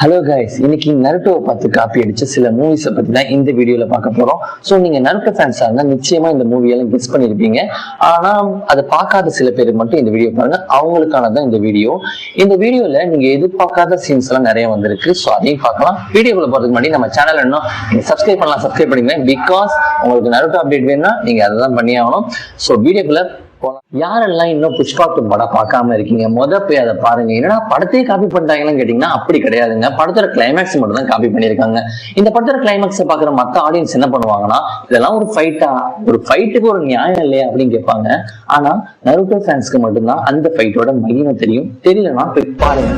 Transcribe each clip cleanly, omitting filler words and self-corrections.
Hello guys, இன்னைக்கு நருட்டோவை பார்த்து copy அடிச்ச சில மூவிஸை பத்தி தான் இந்த வீடியோல பார்க்க போறோம். ஸோ நீங்க நருட்டோ ஃபேன்ஸா இருந்தா நிச்சயமா இந்த மூவியெல்லாம் கெஸ் பண்ணிருப்பீங்க. ஆனா அதை பார்க்காத சில பேர் மட்டும் இந்த வீடியோ பாருங்க, அவங்களுக்கானதான் இந்த வீடியோ. இந்த வீடியோல நீங்க எதிர்பார்க்காத சீன்ஸ் எல்லாம் நிறைய வந்திருக்கு. ஸோ அதையும் பார்க்கலாம். வீடியோக்குள்ள போறதுக்கு முன்னாடி நம்ம சேனல் இன்னும் நீங்க சப்ஸ்கிரைப் பண்ணிடுங்க. பிகாஸ் உங்களுக்கு நருட்டோ அப்டேட் வேணும்னா நீங்க அதை தான் பண்ணி ஆகணும். ஸோ வீடியோக்குள்ள யாரெல்லாம் இன்னும் புஷ்பா 2 படம் பார்க்காம இருக்கீங்க, போய் அதை பாருங்க. என்னடா படத்தையே காப்பி பண்ணிட்டாங்கன்னு கேட்டீங்கன்னா அப்படி கிடையாதுங்க. படத்தோட கிளைமேக்ஸ் மட்டும் தான் காப்பி பண்ணிருக்காங்க. இந்த படத்தோட கிளைமேக்ஸை பாக்குற மத்த ஆடியன்ஸ் என்ன பண்ணுவாங்கன்னா, இதெல்லாம் ஒரு ஃபைட்டா, ஒரு ஃபைட்டுக்கு ஒரு நியாயம் இல்லையா அப்படின்னு கேட்பாங்க. ஆனா நருட்டோ ஃபேன்ஸ்க்கு மட்டும்தான் அந்த ஃபைட்டோட மகிமை தெரியும். தெரியலன்னா போய் பாருங்க.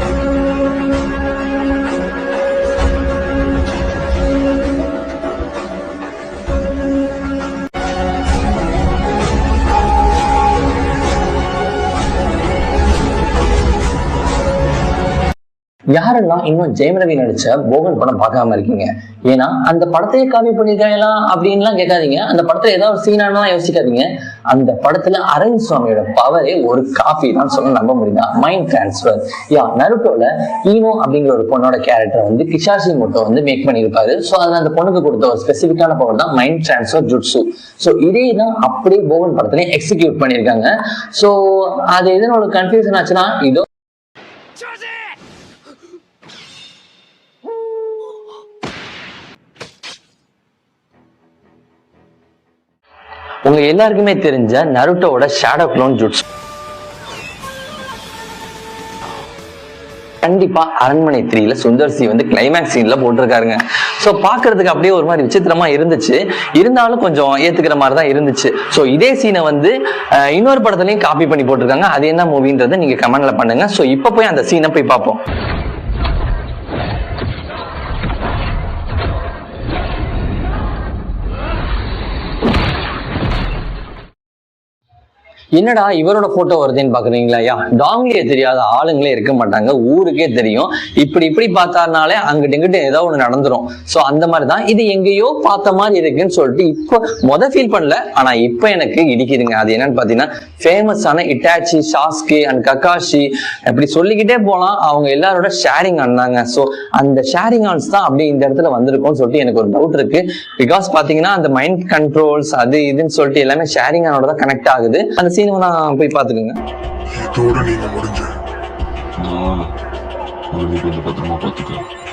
யாரெல்லாம் இன்னும் ஜெயம் ரவி நடிச்ச போகன் படம் பார்க்காம இருக்கீங்க? ஏன்னா அந்த படத்தையே காப்பி பண்ணிருக்காங்களா அப்படின்லாம் கேட்காதீங்க. அந்த படத்துல ஏதாவது ஒரு சீனானா யோசிக்காதீங்க. அந்த படத்துல அரவிந்த் சுவாமியோட பவரே ஒரு காப்பி தான் சொல்ல நம்ப முடியுதா? Mind transfer. நருட்டோல ஈனோ அப்படிங்கிற ஒரு பொண்ணோட கேரக்டர் வந்து கிஷாஷி மோட்டோ வந்து மேக் பண்ணியிருப்பாரு. ஸோ அதுல அந்த பொண்ணுக்கு கொடுத்த ஒரு ஸ்பெசிபிக்கான பவர் தான் மைண்ட் டிரான்ஸ்பர் ஜுட்சு. ஸோ இதே தான் அப்படியே போகன் படத்துலயும் எக்ஸிக்யூட் பண்ணியிருக்காங்க. ஸோ அது எதுன்னு ஒரு கன்ஃபியூஷன் ஆச்சுன்னா, இதோ உங்க எல்லாருக்குமே தெரிஞ்ச நருட்டோட ஷேடோ க்ளோன் ஜுட்சு கண்டிப்பா அரண்மனை 3ல சுந்தர் சி வந்து கிளைமேக்ஸ் சீன்ல போட்டிருக்காருங்க. சோ பாக்குறதுக்கு அப்படியே ஒரு மாதிரி விசித்திரமா இருந்துச்சு. இருந்தாலும் கொஞ்சம் ஏத்துக்கிற மாதிரி தான் இருந்துச்சு. சோ இதே சீனை வந்து இன்னொரு படத்துலயும் காப்பி பண்ணி போட்டிருக்காங்க. அது என்ன மூவின்றதை நீங்க கமெண்ட்ல பண்ணுங்க. சோ இப்ப போய் அந்த சீனை போய் பார்ப்போம். என்னடா இவரோட போட்டோ வருதுன்னு பாக்குறீங்களா? டாங்லியே தெரியாத ஆளுங்களே இருக்க மாட்டாங்க, ஊருக்கே தெரியும். இப்படி பார்த்தாருனாலே அங்கிட்டு இங்கிட்டு ஏதோ ஒண்ணு நடந்துரும். சோ அந்த மாதிரிதான் இது எங்கேயோ பார்த்த மாதிரி இருக்குன்னு சொல்லிட்டு இப்போ ஃபீல் பண்ணல. ஆனா இப்ப எனக்கு இடிக்குதுங்க. அது என்னன்னு பாத்தீங்கன்னா, ஃபேமஸான இட்டாச்சி, சாஸ்கே அண்ட் ககாஷி அப்படி சொல்லிக்கிட்டே போலாம். அவங்க எல்லாரோட ஷேரிங் ஆனாங்க. சோ அந்த ஷேரிங் ஆன்ஸ் தான் அப்படியே இந்த இடத்துல வந்திருக்கும்னு சொல்லிட்டு எனக்கு ஒரு டவுட் இருக்கு. பிகாஸ் பாத்தீங்கன்னா அந்த மைண்ட் கண்ட்ரோல்ஸ் அது இதுன்னு சொல்லிட்டு எல்லாமே ஷேரிங் ஆனோட தான் கனெக்ட் ஆகுது. அந்த சீனை நான் போய் பாத்துக்கோங்க. இதோட நீங்க முடிஞ்ச பத்திரமா பாத்துக்க.